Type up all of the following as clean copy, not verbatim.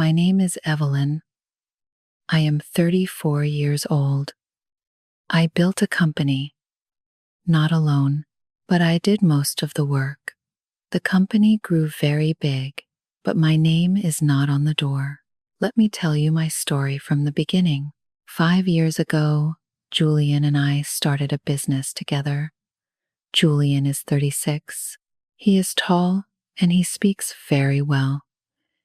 My name is Evelyn. I am 34 years old. I built a company, not alone, but I did most of the work. The company grew very big, but my name is not on the door. Let me tell you my story from the beginning. 5 years ago, Julian and I started a business together. Julian is 36. He is tall and he speaks very well.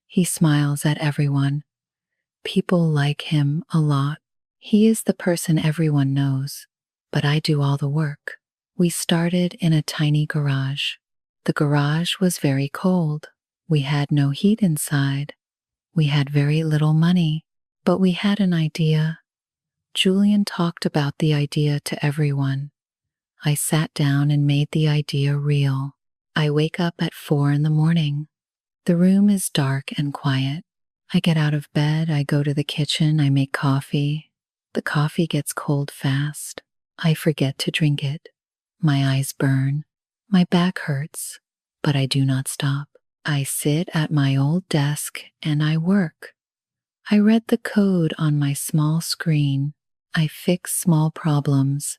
He smiles at everyone. People like him a lot. He is the person everyone knows, but I do all the work. We started in a tiny garage. The garage was very cold. We had no heat inside. We had very little money, but we had an idea. Julian talked about the idea to everyone. I sat down and made the idea real. I wake up at 4 in the morning. The room is dark and quiet. I get out of bed, I go to the kitchen, I make coffee. The coffee gets cold fast. I forget to drink it. My eyes burn. My back hurts, but I do not stop. I sit at my old desk and I work. I read the code on my small screen. I fix small problems.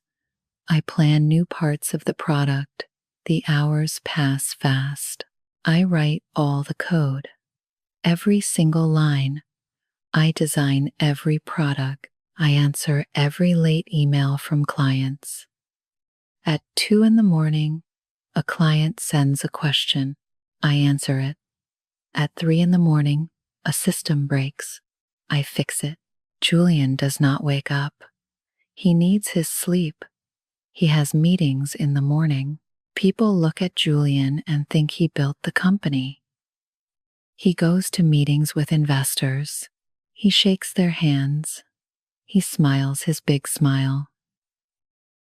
I plan new parts of the product. The hours pass fast. I write all the code. Every single line. I design every product. I answer every late email from clients. At 2 in the morning, a client sends a question. I answer it. At 3 in the morning, a system breaks. I fix it. Julian does not wake up. He needs his sleep. He has meetings in the morning. People look at Julian and think he built the company. He goes to meetings with investors. He shakes their hands. He smiles his big smile.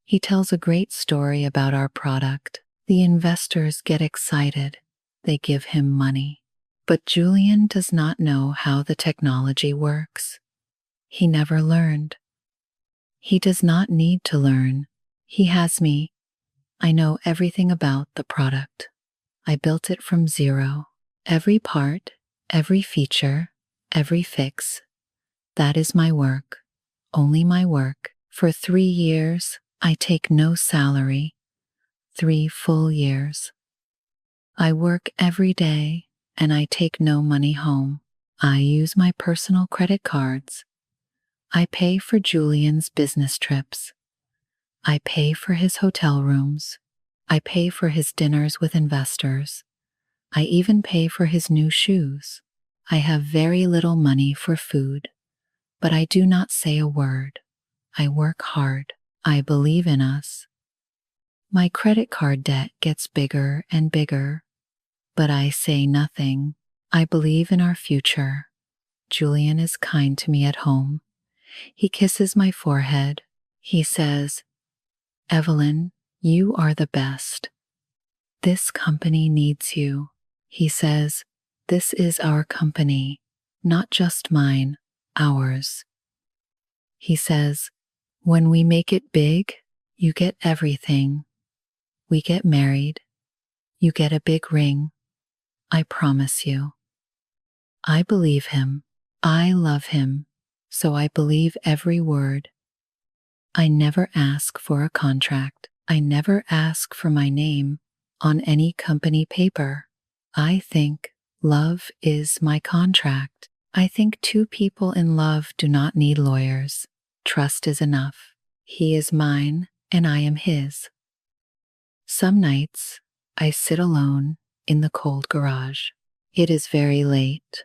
He tells a great story about our product. The investors get excited. They give him money. But Julian does not know how the technology works. He never learned. He does not need to learn. He has me. I know everything about the product. I built it from zero. Every part, every feature, every fix. That is my work. Only my work. For 3 years, I take no salary. 3 full years. I work every day and I take no money home. I use my personal credit cards. I pay for Julian's business trips. I pay for his hotel rooms. I pay for his dinners with investors. I even pay for his new shoes. I have very little money for food, but I do not say a word. I work hard. I believe in us. My credit card debt gets bigger and bigger, but I say nothing. I believe in our future. Julian is kind to me at home. He kisses my forehead. He says, "Evelyn, you are the best. This company needs you." He says, "This is our company, not just mine, ours." He says, "When we make it big, you get everything. We get married. You get a big ring. I promise you." I believe him. I love him. So I believe every word. I never ask for a contract. I never ask for my name on any company paper. I think love is my contract. I think 2 people in love do not need lawyers. Trust is enough. He is mine and I am his. Some nights I sit alone in the cold garage. It is very late.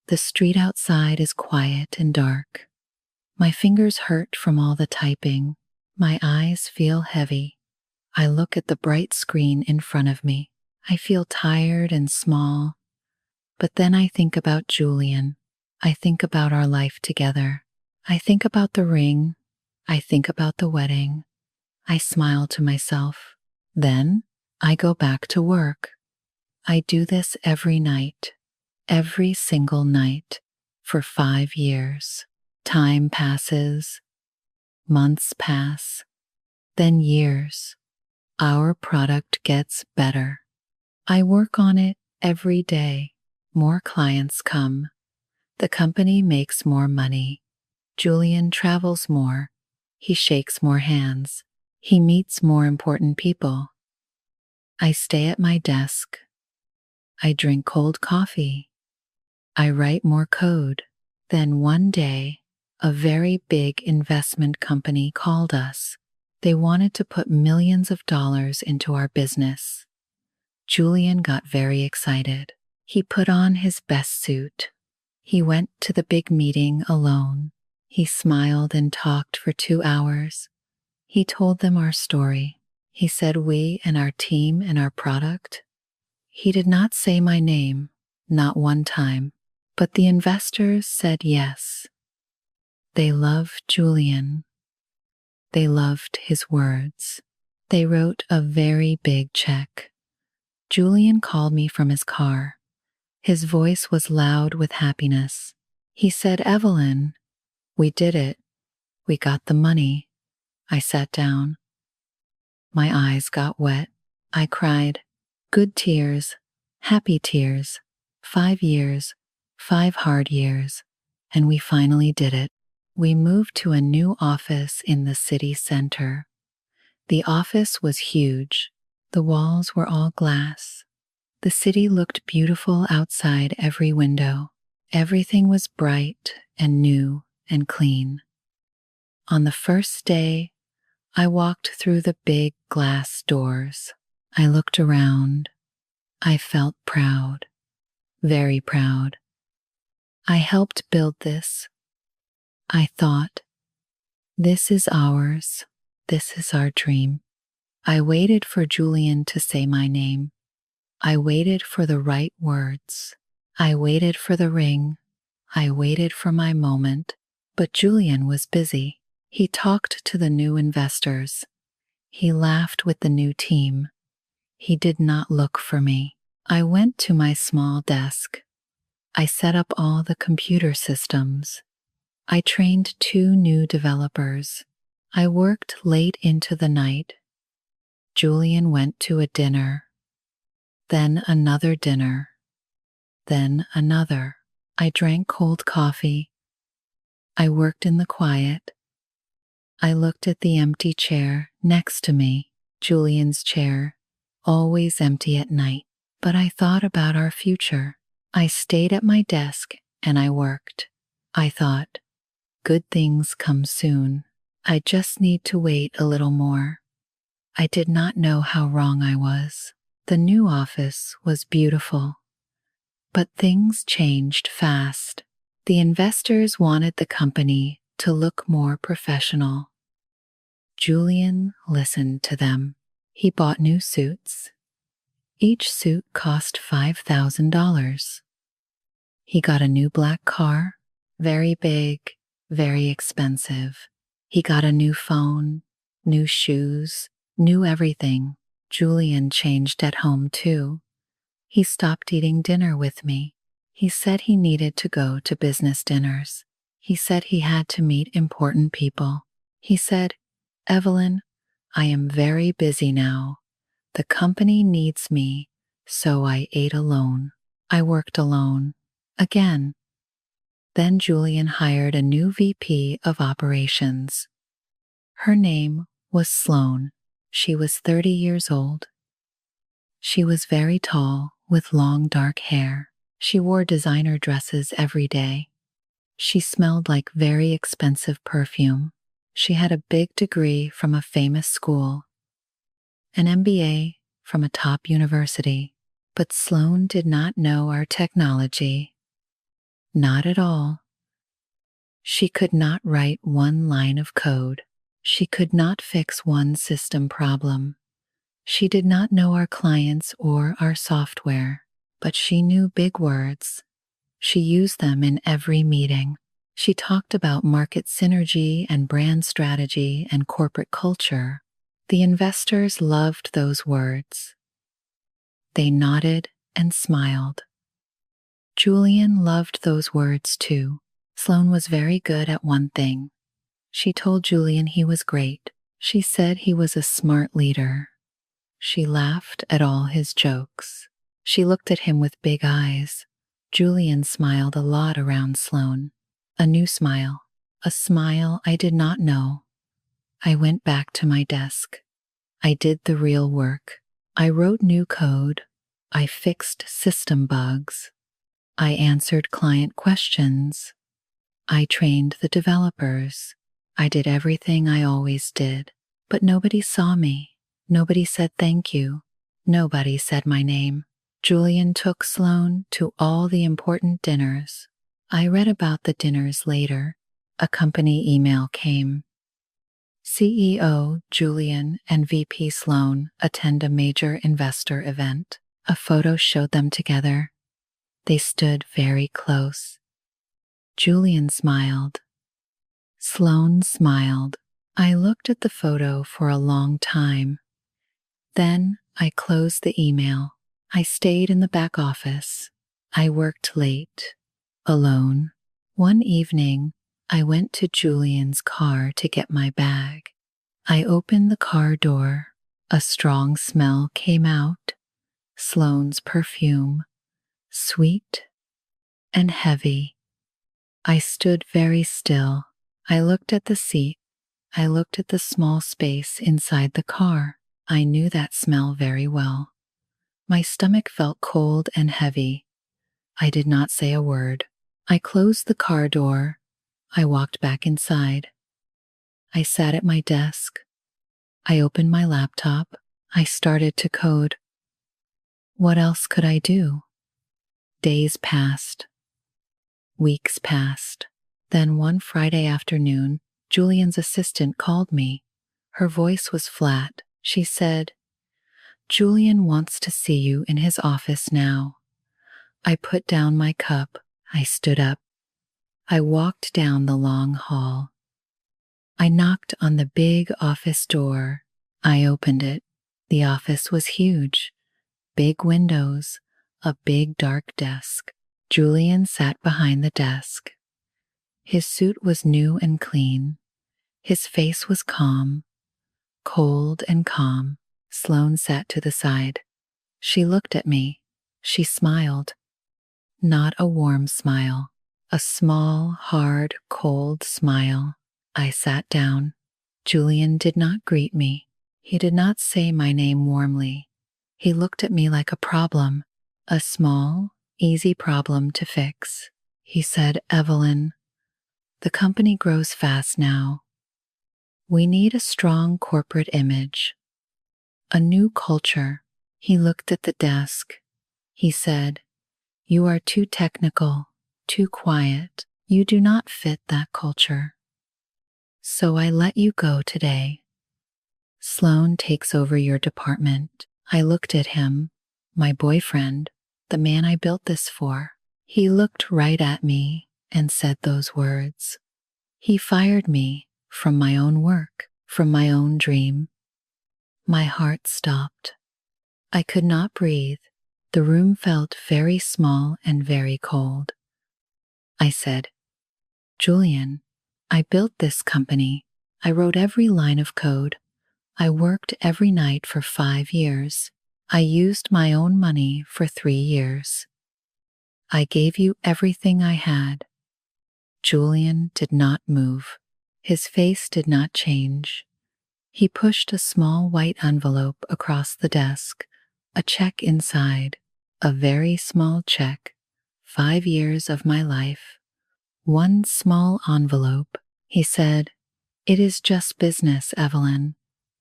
The street outside is quiet and dark. My fingers hurt from all the typing. My eyes feel heavy. I look at the bright screen in front of me. I feel tired and small. But then I think about Julian. I think about our life together. I think about the ring. I think about the wedding. I smile to myself. Then I go back to work. I do this every night. Every single night for 5 years. Time passes. Months pass. Then years. Our product gets better. I work on it every day. More clients come. The company makes more money. Julian travels more. He shakes more hands. He meets more important people. I stay at my desk. I drink cold coffee. I write more code. Then one day, a very big investment company called us. They wanted to put millions of dollars into our business. Julian got very excited. He put on his best suit. He went to the big meeting alone. He smiled and talked for 2 hours. He told them our story. He said we and our team and our product. He did not say my name, not one time, but the investors said yes. They loved Julian. They loved his words. They wrote a very big check. Julian called me from his car. His voice was loud with happiness. He said, "Evelyn, we did it. We got the money." I sat down. My eyes got wet. I cried. Good tears, happy tears. 5 years, 5 hard years. And we finally did it. We moved to a new office in the city center. The office was huge. The walls were all glass. The city looked beautiful outside every window. Everything was bright and new and clean. On the first day, I walked through the big glass doors. I looked around. I felt proud, very proud. I helped build this. I thought, this is ours. This is our dream. I waited for Julian to say my name. I waited for the right words. I waited for the ring. I waited for my moment. But Julian was busy. He talked to the new investors. He laughed with the new team. He did not look for me. I went to my small desk. I set up all the computer systems. I trained 2 new developers. I worked late into the night. Julian went to a dinner. Then another dinner. Then another. I drank cold coffee. I worked in the quiet. I looked at the empty chair next to me, Julian's chair, always empty at night. But I thought about our future. I stayed at my desk and I worked. I thought, good things come soon. I just need to wait a little more. I did not know how wrong I was. The new office was beautiful. But things changed fast. The investors wanted the company to look more professional. Julian listened to them. He bought new suits. Each suit cost $5,000. He got a new black car, very big, very expensive. He got a new phone, new shoes, new everything. Julian changed at home too. He stopped eating dinner with me. He said he needed to go to business dinners. He said he had to meet important people. He said, "Evelyn, I am very busy now. The company needs me, so I ate alone. I worked alone. Again." Then Julian hired a new VP of operations. Her name was Sloan. She was 30 years old. She was very tall with long dark hair. She wore designer dresses every day. She smelled like very expensive perfume. She had a big degree from a famous school, an MBA from a top university. But Sloan did not know our technology. Not at all. She could not write one line of code. She could not fix one system problem. She did not know our clients or our software, but she knew big words. She used them in every meeting. She talked about market synergy and brand strategy and corporate culture. The investors loved those words. They nodded and smiled. Julian loved those words too. Sloan was very good at one thing. She told Julian he was great. She said he was a smart leader. She laughed at all his jokes. She looked at him with big eyes. Julian smiled a lot around Sloane. A new smile. A smile I did not know. I went back to my desk. I did the real work. I wrote new code. I fixed system bugs. I answered client questions. I trained the developers. I did everything I always did. But nobody saw me. Nobody said thank you. Nobody said my name. Julian took Sloane to all the important dinners. I read about the dinners later. A company email came. CEO Julian and VP Sloane attend a major investor event. A photo showed them together. They stood very close. Julian smiled. Sloane smiled. I looked at the photo for a long time. Then I closed the email. I stayed in the back office. I worked late, alone. One evening, I went to Julian's car to get my bag. I opened the car door. A strong smell came out. Sloane's perfume, sweet and heavy. I stood very still. I looked at the seat. I looked at the small space inside the car. I knew that smell very well. My stomach felt cold and heavy. I did not say a word. I closed the car door. I walked back inside. I sat at my desk. I opened my laptop. I started to code. What else could I do? Days passed. Weeks passed. Then one Friday afternoon, Julian's assistant called me. Her voice was flat. She said, "Julian wants to see you in his office now." I put down my cup. I stood up. I walked down the long hall. I knocked on the big office door. I opened it. The office was huge. Big windows, a big dark desk. Julian sat behind the desk. His suit was new and clean. His face was calm, cold and calm. Sloane sat to the side. She looked at me. She smiled. Not a warm smile. A small, hard, cold smile. I sat down. Julian did not greet me. He did not say my name warmly. He looked at me like a problem, a small, easy problem to fix. He said, "Evelyn, the company grows fast now. We need a strong corporate image, a new culture." He looked at the desk. He said, "You are too technical, too quiet. You do not fit that culture. So I let you go today. Sloane takes over your department." I looked at him, my boyfriend, the man I built this for. He looked right at me and said those words. He fired me from my own work, from my own dream. My heart stopped. I could not breathe. The room felt very small and very cold. I said, "Julian, I built this company. I wrote every line of code. I worked every night for 5 years. I used my own money for 3 years. I gave you everything I had." Julian did not move. His face did not change. He pushed a small white envelope across the desk, a check inside, a very small check, 5 years of my life. One small envelope. He said, "It is just business, Evelyn.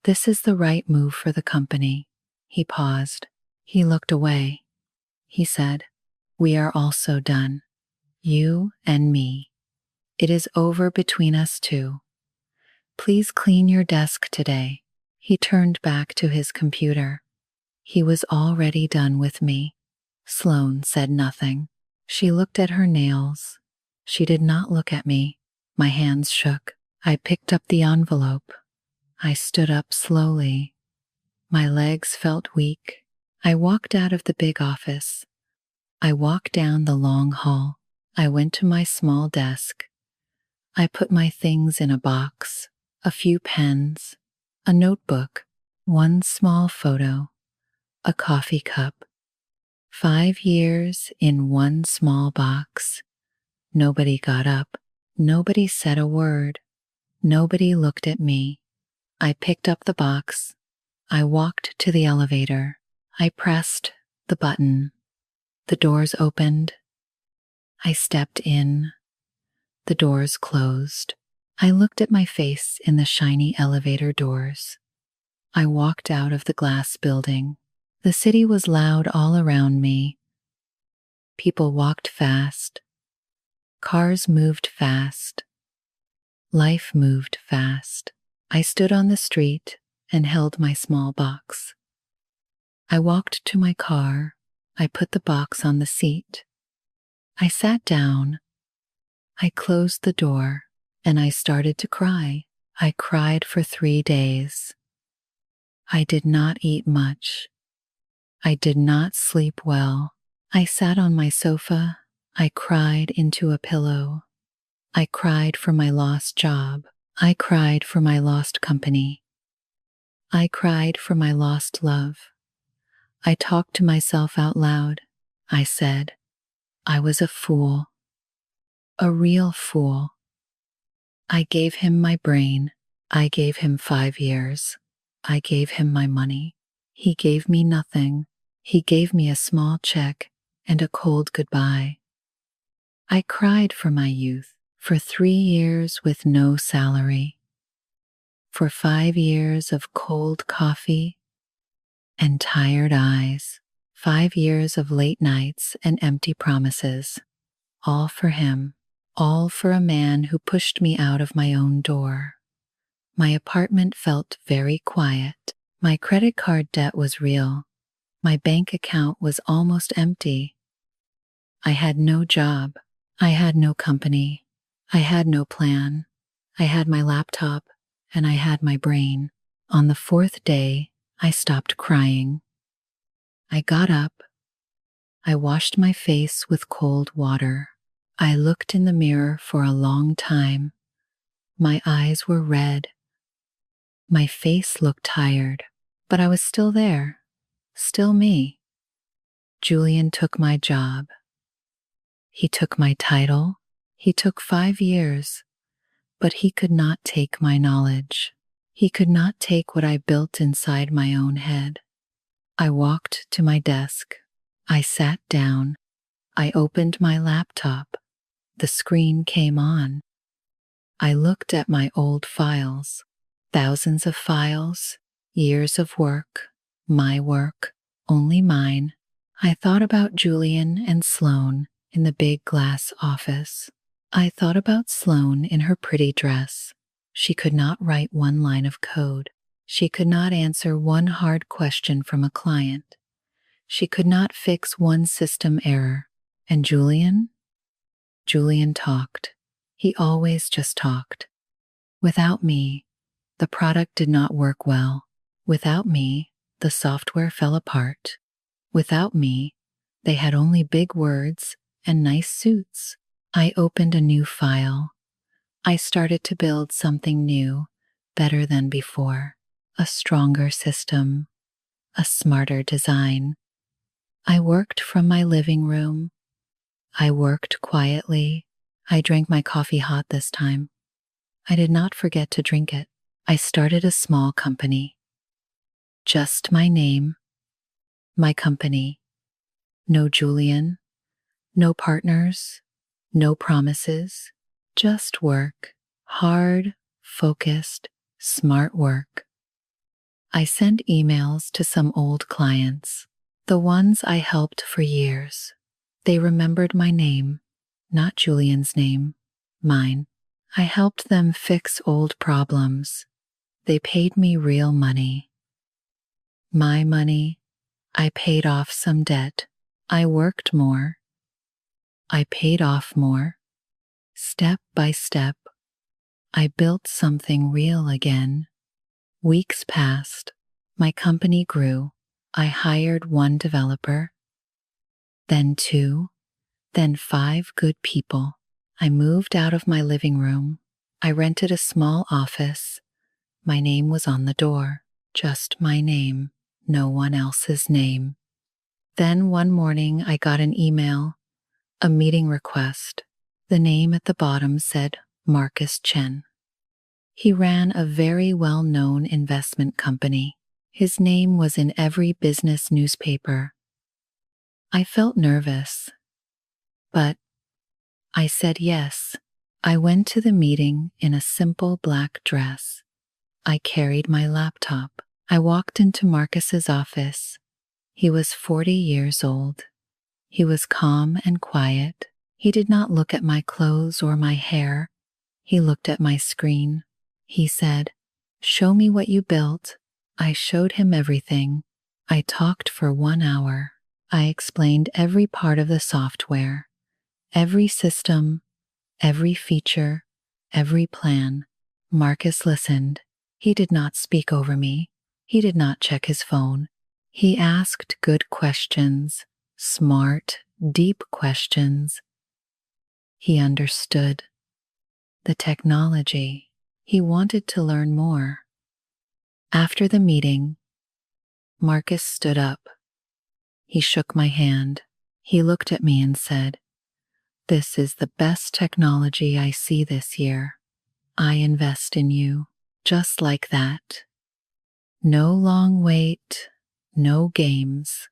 This is the right move for the company." He paused. He looked away. He said, "We are also done. You and me. It is over between us two. Please clean your desk today." He turned back to his computer. He was already done with me. Sloane said nothing. She looked at her nails. She did not look at me. My hands shook. I picked up the envelope. I stood up slowly. My legs felt weak. I walked out of the big office. I walked down the long hall. I went to my small desk. I put my things in a box, a few pens, a notebook, one small photo, a coffee cup. 5 years in one small box. Nobody got up. Nobody said a word. Nobody looked at me. I picked up the box. I walked to the elevator. I pressed the button. The doors opened. I stepped in. The doors closed. I looked at my face in the shiny elevator doors. I walked out of the glass building. The city was loud all around me. People walked fast. Cars moved fast. Life moved fast. I stood on the street and held my small box. I walked to my car. I put the box on the seat. I sat down. I closed the door and I started to cry. I cried for 3 days. I did not eat much. I did not sleep well. I sat on my sofa. I cried into a pillow. I cried for my lost job. I cried for my lost company. I cried for my lost love. I talked to myself out loud. I said, I was a fool. A real fool. I gave him my brain. I gave him 5 years. I gave him my money. He gave me nothing. He gave me a small check and a cold goodbye. I cried for my youth, for 3 years with no salary, for 5 years of cold coffee and tired eyes, 5 years of late nights and empty promises, all for him, all for a man who pushed me out of my own door. My apartment felt very quiet. My credit card debt was real. My bank account was almost empty. I had no job. I had no company. I had no plan. I had my laptop and I had my brain. On the 4th day, I stopped crying. I got up. I washed my face with cold water. I looked in the mirror for a long time. My eyes were red. My face looked tired, but I was still there, still me. Julian took my job. He took my title. He took 5 years, but he could not take my knowledge. He could not take what I built inside my own head. I walked to my desk. I sat down. I opened my laptop. The screen came on. I looked at my old files. Thousands of files, years of work, my work, only mine. I thought about Julian and Sloane in the big glass office. I thought about Sloane in her pretty dress. She could not write one line of code. She could not answer one hard question from a client. She could not fix one system error. And Julian? Julian talked. He always just talked. Without me, the product did not work well. Without me, the software fell apart. Without me, they had only big words and nice suits. I opened a new file. I started to build something new, better than before. A stronger system, a smarter design. I worked from my living room. I worked quietly. I drank my coffee hot this time. I did not forget to drink it. I started a small company. Just my name, my company. No Julian, no partners, no promises, just work. Hard, focused, smart work. I sent emails to some old clients, the ones I helped for years. They remembered my name, not Julian's name, mine. I helped them fix old problems. They paid me real money. My money. I paid off some debt. I worked more. I paid off more. Step by step, I built something real again. Weeks passed. My company grew. I hired 1 developer, then 2, then 5 good people. I moved out of my living room. I rented a small office. My name was on the door. Just my name, no one else's name. Then one morning I got an email, a meeting request. The name at the bottom said Marcus Chen. He ran a very well-known investment company. His name was in every business newspaper. I felt nervous, but I said yes. I went to the meeting in a simple black dress. I carried my laptop. I walked into Marcus's office. He was 40 years old. He was calm and quiet. He did not look at my clothes or my hair. He looked at my screen. He said, "Show me what you built." I showed him everything. I talked for 1 hour. I explained every part of the software, every system, every feature, every plan. Marcus listened. He did not speak over me. He did not check his phone. He asked good questions, smart, deep questions. He understood the technology. He wanted to learn more. After the meeting, Marcus stood up. He shook my hand. He looked at me and said, "This is the best technology I see this year. I invest in you." Just like that. No long wait, no games.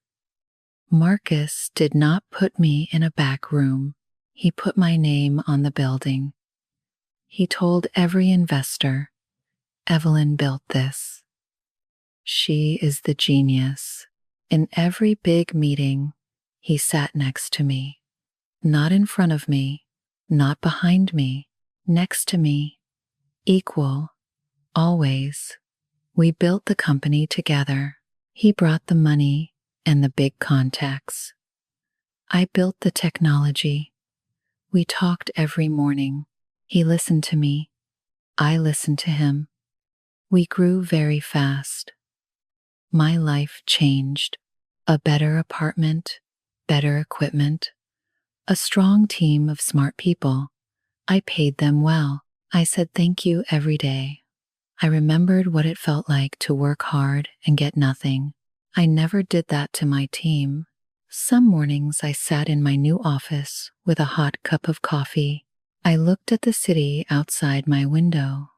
Marcus did not put me in a back room. He put my name on the building. He told every investor, "Evelyn built this. She is the genius." In every big meeting, he sat next to me. Not in front of me, not behind me, next to me. Equal, always. We built the company together. He brought the money and the big contacts. I built the technology. We talked every morning. He listened to me. I listened to him. We grew very fast. My life changed. A better apartment, better equipment, a strong team of smart people. I paid them well. I said thank you every day. I remembered what it felt like to work hard and get nothing. I never did that to my team. Some mornings I sat in my new office with a hot cup of coffee. I looked at the city outside my window.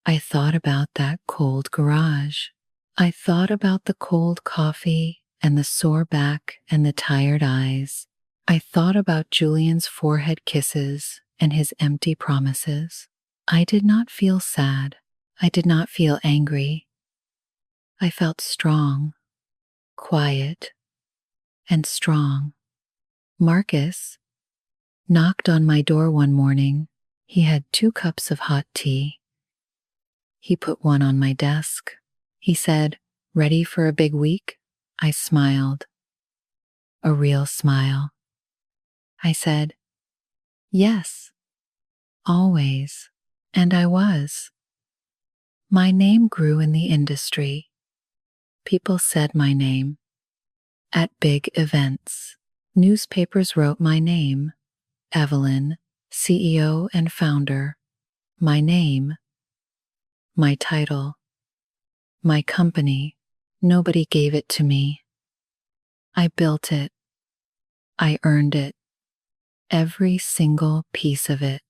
I thought about that cold garage. I thought about the cold coffee and the sore back and the tired eyes. I thought about Julian's forehead kisses and his empty promises. I did not feel sad. I did not feel angry. I felt strong, quiet, and strong. Marcus knocked on my door one morning. He had 2 cups of hot tea. He put one on my desk. He said, "Ready for a big week?" I smiled. A real smile. I said, "Yes, always." And I was. My name grew in the industry. People said my name. At big events, newspapers wrote my name, Evelyn, CEO and founder. My name, my title, my company. Nobody gave it to me. I built it. I earned it. Every single piece of it.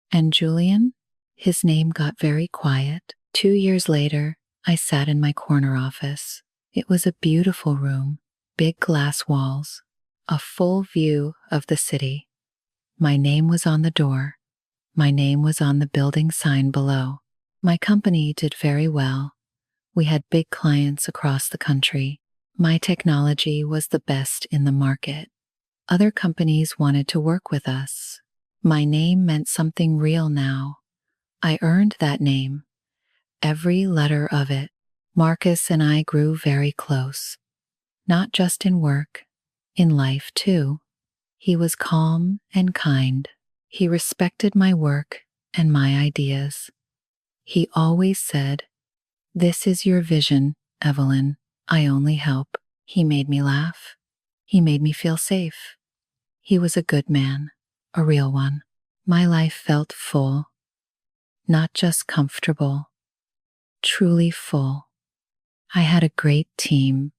And Julian? His name got very quiet. 2 years later, I sat in my corner office. It was a beautiful room, big glass walls, a full view of the city. My name was on the door. My name was on the building sign below. My company did very well. We had big clients across the country. My technology was the best in the market. Other companies wanted to work with us. My name meant something real now. I earned that name. Every letter of it. Marcus and I grew very close. Not just in work, in life too. He was calm and kind. He respected my work and my ideas. He always said, "This is your vision, Evelyn. I only help." He made me laugh. He made me feel safe. He was a good man, a real one. My life felt full, not just comfortable, truly full. I had a great team,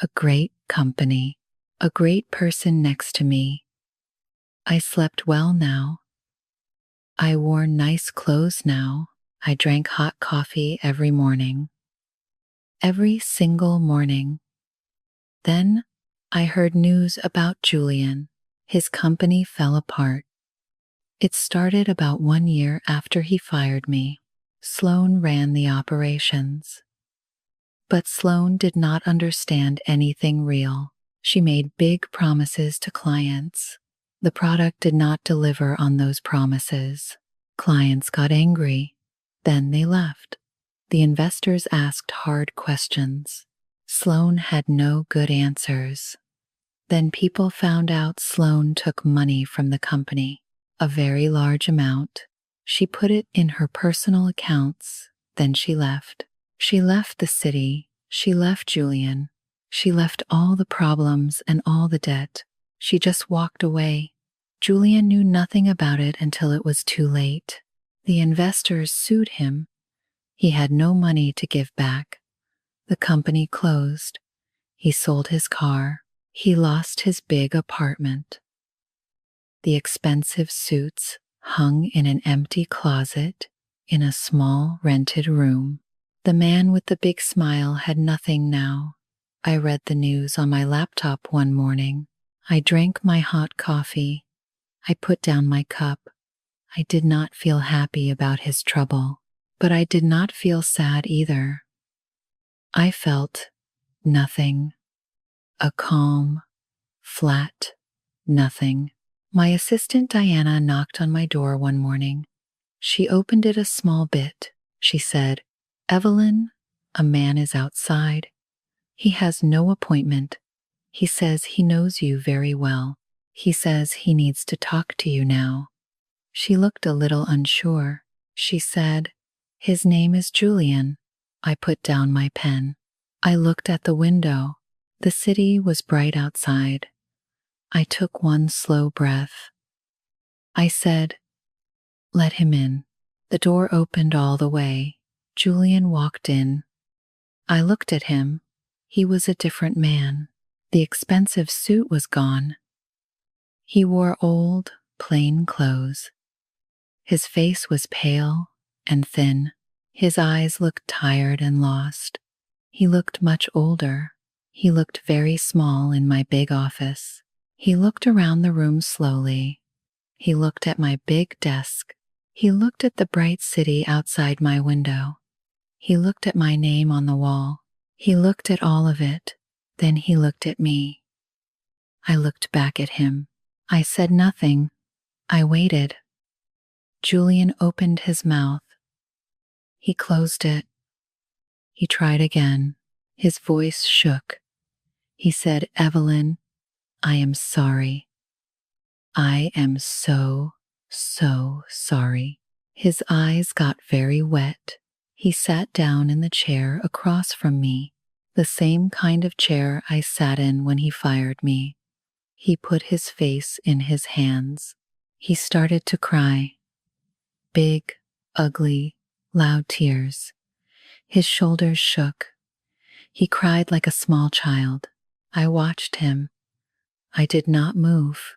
a great company, a great person next to me. I slept well now. I wore nice clothes now. I drank hot coffee every morning. Every single morning. Then I heard news about Julian. His company fell apart. It started about 1 year after he fired me. Sloan ran the operations. But Sloan did not understand anything real. She made big promises to clients. The product did not deliver on those promises. Clients got angry. Then they left. The investors asked hard questions. Sloan had no good answers. Then people found out Sloan took money from the company, a very large amount. She put it in her personal accounts. Then she left. She left the city. She left Julian. She left all the problems and all the debt. She just walked away. Julian knew nothing about it until it was too late. The investors sued him. He had no money to give back. The company closed. He sold his car. He lost his big apartment. The expensive suits hung in an empty closet in a small rented room. The man with the big smile had nothing now. I read the news on my laptop one morning. I drank my hot coffee. I put down my cup. I did not feel happy about his trouble, but I did not feel sad either. I felt nothing. A calm, flat nothing. My assistant Diana knocked on my door one morning. She opened it a small bit. She said, "Evelyn, a man is outside. He has no appointment. He says he knows you very well. He says he needs to talk to you now." She looked a little unsure. She said, "His name is Julian." I put down my pen. I looked at the window. The city was bright outside. I took one slow breath. I said, "Let him in." The door opened all the way. Julian walked in. I looked at him. He was a different man. The expensive suit was gone. He wore old, plain clothes. His face was pale and thin. His eyes looked tired and lost. He looked much older. He looked very small in my big office. He looked around the room slowly. He looked at my big desk. He looked at the bright city outside my window. He looked at my name on the wall. He looked at all of it. Then he looked at me. I looked back at him. I said nothing. I waited. Julian opened his mouth. He closed it. He tried again. His voice shook. He said, "Evelyn, I am sorry. I am so sorry." His eyes got very wet. He sat down in the chair across from me, the same kind of chair I sat in when he fired me. He put his face in his hands. He started to cry. Big, ugly, loud tears. His shoulders shook. He cried like a small child. I watched him. I did not move.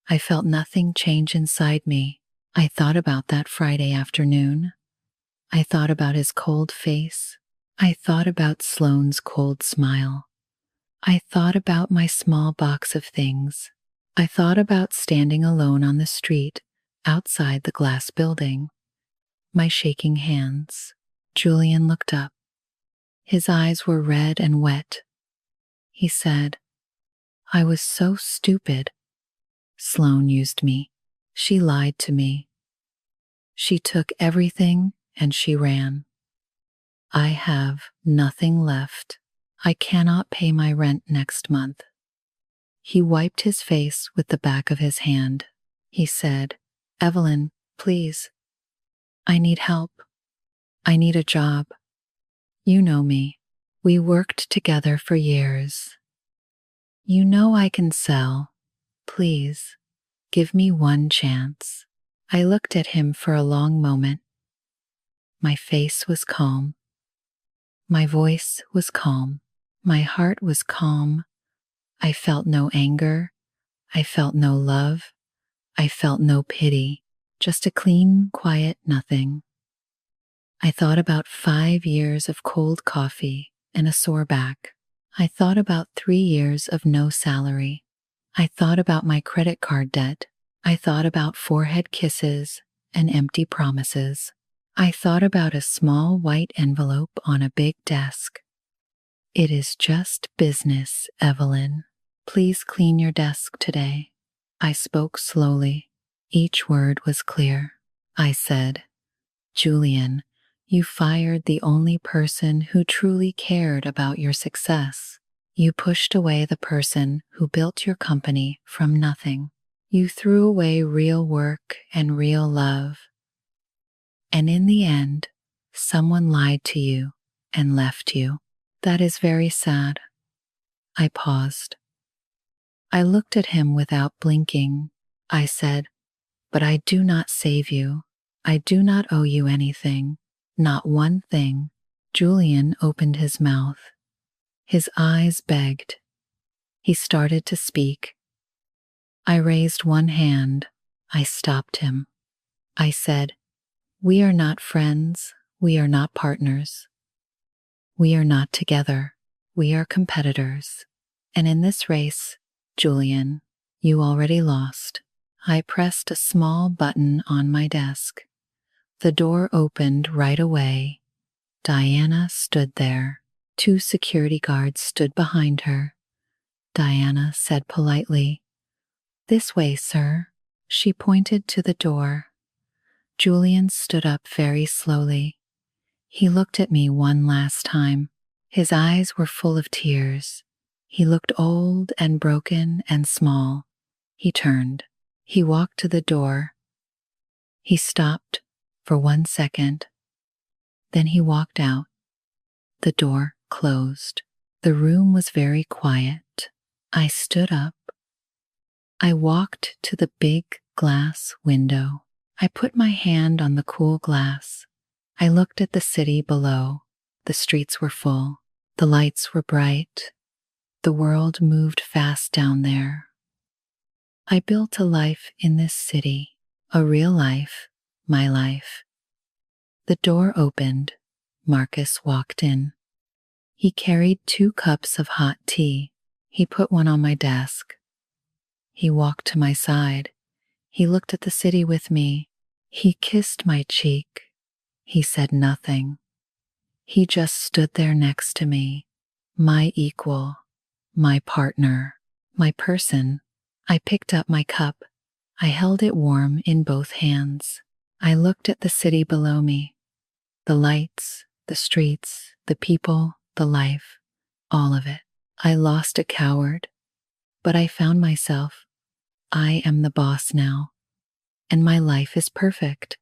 I felt nothing change inside me. I thought about that Friday afternoon. I thought about his cold face. I thought about Sloane's cold smile. I thought about my small box of things. I thought about standing alone on the street outside the glass building. My shaking hands. Julian looked up. His eyes were red and wet. He said, "I was so stupid. Sloane used me. She lied to me. She took everything and she ran. I have nothing left. I cannot pay my rent next month." He wiped his face with the back of his hand. He said, "Evelyn, please. I need help. I need a job. You know me. We worked together for years. You know I can sell. Please, give me one chance." I looked at him for a long moment. My face was calm. My voice was calm. My heart was calm. I felt no anger. I felt no love. I felt no pity. Just a clean, quiet nothing. I thought about 5 years of cold coffee and a sore back. I thought about 3 years of no salary. I thought about my credit card debt. I thought about forehead kisses and empty promises. I thought about a small white envelope on a big desk. It is just business, Evelyn. Please clean your desk today. I spoke slowly. Each word was clear. I said, Julian, you fired the only person who truly cared about your success. You pushed away the person who built your company from nothing. You threw away real work and real love. And in the end, someone lied to you and left you. That is very sad. I paused. I looked at him without blinking. I said, but I do not save you. I do not owe you anything. Not one thing. Julian opened his mouth. His eyes begged. He started to speak. I raised one hand. I stopped him. I said, we are not friends. We are not partners. We are not together. We are competitors. And in this race, Julian, you already lost. I pressed a small button on my desk. The door opened right away. Diana stood there. 2 security guards stood behind her. Diana said politely, this way, sir. She pointed to the door. Julian stood up very slowly. He looked at me one last time. His eyes were full of tears. He looked old and broken and small. He turned. He walked to the door. He stopped for 1 second. Then he walked out. The door closed. The room was very quiet. I stood up. I walked to the big glass window. I put my hand on the cool glass. I looked at the city below. The streets were full. The lights were bright. The world moved fast down there. I built a life in this city, a real life, my life. The door opened. Marcus walked in. He carried 2 cups of hot tea. He put one on my desk. He walked to my side. He looked at the city with me. He kissed my cheek. He said nothing. He just stood there next to me, my equal, my partner, my person. I picked up my cup. I held it warm in both hands. I looked at the city below me. The lights, the streets, the people, the life, all of it. I lost a coward, but I found myself. I am the boss now, and my life is perfect.